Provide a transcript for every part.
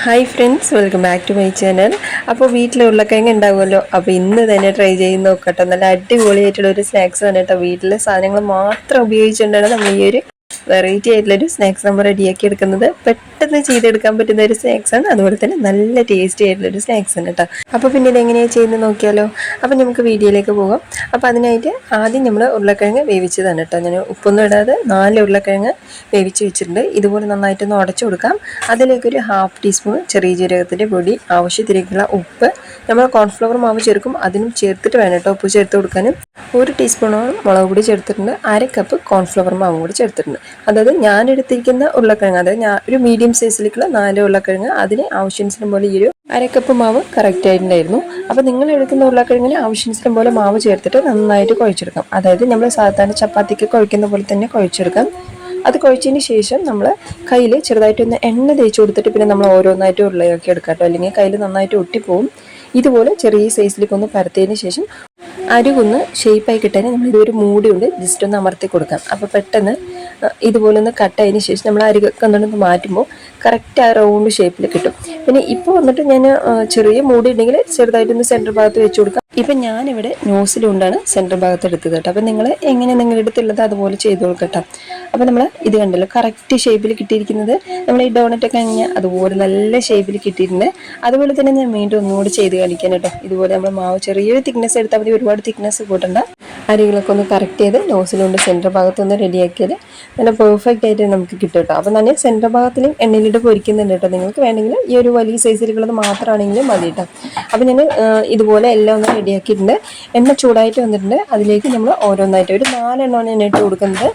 Hi friends, welcome back to my channel. അപ്പോൾ വീട്ടിൽ ഉരുളക്കിഴങ്ങ് ഉണ്ടാവുമല്ലോ, അപ്പോൾ ഇന്ന് തന്നെ ട്രൈ ചെയ്ത് നോക്കട്ടെ. നല്ല അടിപൊളിയായിട്ടുള്ള ഒരു സ്നാക്സ് ആണ് കേട്ടോ. വീട്ടിലെ സാധനങ്ങൾ മാത്രം ഉപയോഗിച്ചുകൊണ്ടാണ് നമ്മൾ ഈ ഒരു വെറൈറ്റി ആയിട്ടുള്ളൊരു സ്നാക്സ് നമ്മൾ റെഡിയാക്കി എടുക്കുന്നത്. പെട്ടെന്ന് ചെയ്തെടുക്കാൻ പറ്റുന്ന ഒരു സ്നാക്സ് ആണ്, അതുപോലെ തന്നെ നല്ല ടേസ്റ്റി ആയിട്ടുള്ളൊരു സ്നാക്സ് ആണ് കേട്ടോ. അപ്പോൾ പിന്നെ ഇതെങ്ങനെയാണ് ചെയ്യുന്നത് നോക്കിയാലോ. അപ്പോൾ നമുക്ക് വീഡിയോയിലേക്ക് പോകാം. അപ്പോൾ അതിനായിട്ട് ആദ്യം നമ്മൾ ഉരുളക്കിഴങ്ങ് വേവിച്ചതാണ് കേട്ടോ. ഞാൻ ഉപ്പൊന്നും ഇടാതെ 4 ഉരുളക്കിഴങ്ങ് വേവിച്ച് വെച്ചിട്ടുണ്ട്. ഇതുപോലെ നന്നായിട്ടൊന്ന് ഉടച്ചു കൊടുക്കാം. അതിലേക്കൊരു 1/2 ടീസ്പൂൺ ചെറിയ ജീരകത്തിൻ്റെ പൊടി, ആവശ്യത്തിലേക്കുള്ള ഉപ്പ്, നമ്മൾ കോൺഫ്ലവർ മാവ് ചേർക്കും, അതിനും ചേർത്തിട്ട് വേണം കേട്ടോ ഉപ്പ് ചേർത്ത് കൊടുക്കാനും. 1 ടീസ്പൂണോളം മുളക് പൊടി ചേർത്തിട്ടുണ്ട്, 1/2 കപ്പ് കോൺഫ്ലവർ മാവും കൂടി ചേർത്തിട്ടുണ്ട്. അതായത് ഞാൻ എടുത്തിരിക്കുന്ന ഉരുളക്കിഴങ്ങ്, അതായത് ഞാൻ ഒരു മീഡിയം സൈസിലേക്കുള്ള 4 ഉരുളക്കിഴങ്ങ്, അതിന് ആവശ്യാനുസരണം പോലെ ഈ ഒരു 1/2 കപ്പ് മാവ് കറക്റ്റ് ആയിട്ടുണ്ടായിരുന്നു. അപ്പോൾ നിങ്ങൾ എടുക്കുന്ന ഉരുളക്കിഴങ്ങിന് ആവശ്യാനുസരണം പോലെ മാവ് ചേർത്തിട്ട് നന്നായിട്ട് കുഴച്ചെടുക്കാം. അതായത് നമ്മൾ സാധാരണ ചപ്പാത്തിക്ക് കുഴക്കുന്ന പോലെ തന്നെ കുഴച്ചെടുക്കാം. അത് കുഴച്ചതിന് ശേഷം നമ്മൾ കയ്യിൽ ചെറുതായിട്ടൊന്ന് എണ്ണ തേച്ച് കൊടുത്തിട്ട് പിന്നെ നമ്മൾ ഓരോന്നായിട്ട് ഉരുളയാക്കി എടുക്കാം കേട്ടോ, അല്ലെങ്കിൽ കയ്യിൽ നന്നായിട്ട് ഒട്ടിപ്പോവും. ഇതുപോലെ ചെറിയ സൈസിലേക്ക് ഒന്ന് പരത്തിയതിന് ശേഷം അരികൊന്ന് ഷേപ്പായി കിട്ടാൻ നമ്മൾ ഇതൊരു മൂടി കൊണ്ട് ജസ്റ്റ് ഒന്ന് അമർത്തി കൊടുക്കാം. അപ്പോൾ പെട്ടെന്ന് ഇതുപോലെ ഒന്ന് കട്ടായതിന് ശേഷം നമ്മൾ അരികൊക്കെ ഒന്നൊന്ന് മാറ്റുമ്പോൾ കറക്റ്റ് ആ റൗണ്ട് ഷേപ്പിൽ കിട്ടും. പിന്നെ ഇപ്പോൾ വന്നിട്ട് ഞാൻ ചെറിയ മൂടി ഉണ്ടെങ്കിൽ ചെറുതായിട്ടൊന്ന് സെൻറ്റർ ഭാഗത്ത് വെച്ച് കൊടുക്കാം. ഇപ്പം ഞാനിവിടെ നോസിലുകൊണ്ടാണ് സെൻറ്റർ ഭാഗത്ത് എടുത്തത് കേട്ടോ. അപ്പം നിങ്ങൾ എങ്ങനെ നിങ്ങളുടെ അടുത്തുള്ളത് അതുപോലെ ചെയ്ത് കൊടുക്കട്ടോ. അപ്പോൾ നമ്മൾ ഇത് കണ്ടല്ലോ, കറക്റ്റ് ഷേപ്പിൽ കിട്ടിയിരിക്കുന്നത്. നമ്മൾ ഈ ഡോണറ്റൊക്കെ കഴിഞ്ഞാൽ അതുപോലെ നല്ല ഷേപ്പിൽ കിട്ടിയിട്ടുണ്ട്. അതുപോലെ തന്നെ ഞാൻ വീണ്ടും ഒന്നുകൂടി ചെയ്ത് കാണിക്കാൻ കേട്ടോ. ഇതുപോലെ നമ്മൾ മാവ് ചെറിയൊരു തിക്നെസ് എടുത്താൽ മതി, ഒരുപാട് തിക്നെസ് കൂട്ടണ്ട. അരികളൊക്കെ ഒന്ന് കറക്റ്റ് ചെയ്ത് നോസിലുകൊണ്ട് സെൻറ്റർ ഭാഗത്തൊന്ന് റെഡിയാക്കിയാൽ നല്ല പെർഫെക്റ്റ് ആയിട്ട് നമുക്ക് കിട്ടും കേട്ടോ. അപ്പോൾ ഞാൻ സെൻറ്റർ ഭാഗത്തിലും എണ്ണയിലിട്ട് പൊരിക്കുന്നുണ്ട് കേട്ടോ. നിങ്ങൾക്ക് വേണമെങ്കിൽ ഈ ഒരു വലിയ സൈസിലുള്ളത് മാത്രമാണെങ്കിലും മതി കേട്ടോ. അപ്പോൾ ഞാൻ ഇതുപോലെ എല്ലാം ഒന്ന് റെഡിയാക്കിയിട്ടുണ്ട്. എണ്ണ ചൂടായിട്ട് വന്നിട്ടുണ്ട്. അതിലേക്ക് നമ്മൾ ഓരോന്നായിട്ട് ഒരു 4 എണ്ണമാണ് ഞാൻ ഇട്ട് കൊടുക്കുന്നത്.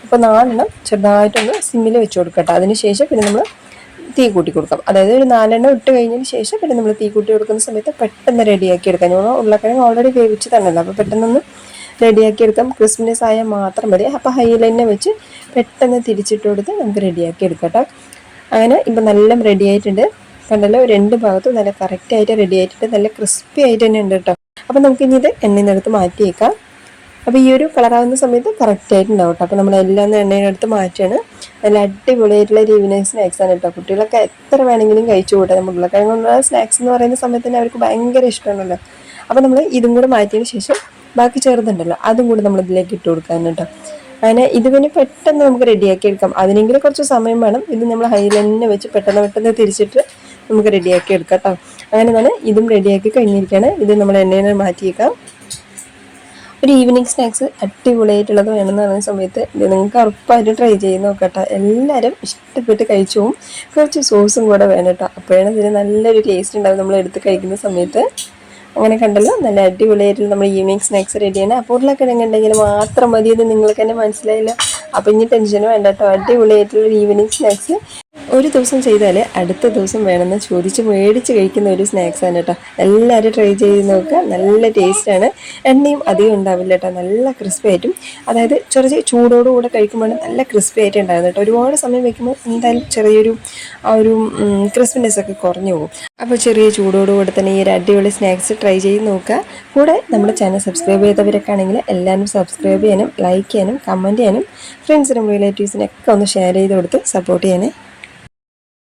അപ്പോൾ 4 എണ്ണം ചെറുതായിട്ടൊന്ന് സിമ്മിൽ വെച്ച് കൊടുക്കട്ടോ. അതിന് ശേഷം പിന്നെ നമ്മൾ തീ കൂട്ടി കൊടുക്കാം. അതായത് ഒരു 4 എണ്ണം ഇട്ട് കഴിഞ്ഞതിന് ശേഷം പിന്നെ നമ്മൾ തീ കൂട്ടി കൊടുക്കുന്ന സമയത്ത് പെട്ടെന്ന് റെഡിയാക്കി എടുക്കാം. ഞാൻ ഉരുളക്കിഴങ്ങ് ഓൾറെഡി വേവിച്ച് തന്നെയല്ലോ, അപ്പോൾ പെട്ടെന്നൊന്ന് റെഡിയാക്കി എടുക്കാം. ക്രിസ്പിനെസ് ആയാൽ മാത്രം മതി. അപ്പോൾ ഹൈയിൽ തന്നെ വെച്ച് പെട്ടെന്ന് തിരിച്ചിട്ട് കൊടുത്ത് നമുക്ക് റെഡിയാക്കി എടുക്കാം കേട്ടോ. അങ്ങനെ ഇപ്പം നല്ല റെഡി ആയിട്ടുണ്ട്. കണ്ടല്ലോ, 2 ഭാഗത്തും നല്ല കറക്റ്റായിട്ട് റെഡി ആയിട്ടുണ്ട്. നല്ല ക്രിസ്പി ആയിട്ട് തന്നെ ഉണ്ട് കേട്ടോ. അപ്പോൾ നമുക്കിനി ഇത് എണ്ണയിനെടുത്ത് മാറ്റി വയ്ക്കാം. അപ്പോൾ ഈ ഒരു കളറാവുന്ന സമയത്ത് കറക്റ്റായിട്ടുണ്ടാവും കേട്ടോ. അപ്പോൾ നമ്മളെല്ലാം എണ്ണയിനെടുത്ത് മാറ്റുകയാണ്. നല്ല അടിപൊളിയായിട്ടുള്ള ഒരു ഈവനിങ് സ്നാക്സാണ് കേട്ടോ. കുട്ടികളൊക്കെ എത്ര വേണമെങ്കിലും കഴിച്ചു കൂട്ടാം. നമ്മൾ ഉരുളക്കിഴങ്ങുള്ള സ്നാക്സ് എന്ന് പറയുന്ന സമയത്ത് തന്നെ അവർക്ക് ഭയങ്കര ഇഷ്ടമാണല്ലോ. അപ്പോൾ നമ്മൾ ഇതും കൂടെ മാറ്റിയതിന് ശേഷം ബാക്കി ചേർത്തുണ്ടല്ലോ അതും കൂടി നമ്മൾ ഇതിലേക്ക് ഇട്ട് കൊടുക്കാൻ കേട്ടോ. അങ്ങനെ ഇത് പിന്നെ പെട്ടെന്ന് നമുക്ക് റെഡിയാക്കി എടുക്കാം. അതിനെങ്കിലും കുറച്ച് സമയം വേണം. ഇത് നമ്മൾ ഹൈയിൽ തന്നെ വെച്ച് പെട്ടെന്ന് തിരിച്ചിട്ട് നമുക്ക് റെഡിയാക്കി എടുക്കാം കേട്ടോ. അങ്ങനെ തന്നെ ഇതും റെഡിയാക്കി കഴിഞ്ഞിരിക്കുകയാണ്. ഇത് നമ്മൾ എണ്ണയിൽ മാറ്റിയേക്കാം. ഒരു ഈവനിങ് സ്നാക്സ് അടിപൊളിയായിട്ടുള്ളത് വേണമെന്ന് പറയുന്ന സമയത്ത് ഇത് നിങ്ങൾക്ക് ഉറപ്പായിട്ട് ട്രൈ ചെയ്ത് നോക്കട്ടോ. എല്ലാവരും ഇഷ്ടപ്പെട്ട് കഴിച്ചു പോകും. കുറച്ച് സോസും കൂടെ വേണം കേട്ടോ. അപ്പോഴാണ് ഇതിന് നല്ലൊരു ടേസ്റ്റ് ഉണ്ടാവും നമ്മൾ എടുത്ത് കഴിക്കുന്ന സമയത്ത്. അങ്ങനെ കണ്ടല്ലോ, നല്ല അടിപൊളിയായിട്ടുള്ള നമ്മൾ ഈവനിങ് സ്നാക്സ് റെഡിയാണ്. അപ്പോൾ ഉരുളക്കിഴങ്ങ് ഉണ്ടെങ്കിൽ മാത്രം മതി എന്ന് നിങ്ങൾക്ക് തന്നെ മനസ്സിലായില്ല. അപ്പോൾ ഇനി ടെൻഷനും വേണ്ട കേട്ടോ. അടിപൊളിയായിട്ടുള്ള ഈവനിങ് സ്നാക്സ് ഒരു ദിവസം ചെയ്താൽ അടുത്ത ദിവസം വേണമെന്ന് ചോദിച്ച് മേടിച്ച് കഴിക്കുന്ന ഒരു സ്നാക്സാണ് കേട്ടോ. എല്ലാവരും ട്രൈ ചെയ്ത് നോക്കുക. നല്ല ടേസ്റ്റാണ്. എണ്ണയും അധികം ഉണ്ടാവില്ല കേട്ടോ. നല്ല ക്രിസ്പി ആയിട്ടും, അതായത് ചെറിയ ചൂടോടുകൂടെ കഴിക്കുമ്പോൾ നല്ല ക്രിസ്പി ആയിട്ട് ഉണ്ടാകും കേട്ടോ. ഒരുപാട് സമയം വയ്ക്കുമ്പോൾ എന്തായാലും ചെറിയൊരു ആ ഒരു ക്രിസ്പിനെസ് ഒക്കെ കുറഞ്ഞു പോകും. അപ്പോൾ ചെറിയ ചൂടോടുകൂടെ തന്നെ ഈ ഒരു അടിപൊളി സ്നാക്സ് ട്രൈ ചെയ്ത് നോക്കുക. കൂടെ നമ്മുടെ ചാനൽ സബ്സ്ക്രൈബ് ചെയ്തവരൊക്കെ ആണെങ്കിൽ എല്ലാവരും സബ്സ്ക്രൈബ് ചെയ്യാനും ലൈക്ക് ചെയ്യാനും കമൻറ്റ് ചെയ്യാനും ഫ്രണ്ട്സിനും റിലേറ്റീവ്സിനൊക്കെ ഒന്ന് ഷെയർ ചെയ്ത് കൊടുത്ത് സപ്പോർട്ട് ചെയ്യാനേ.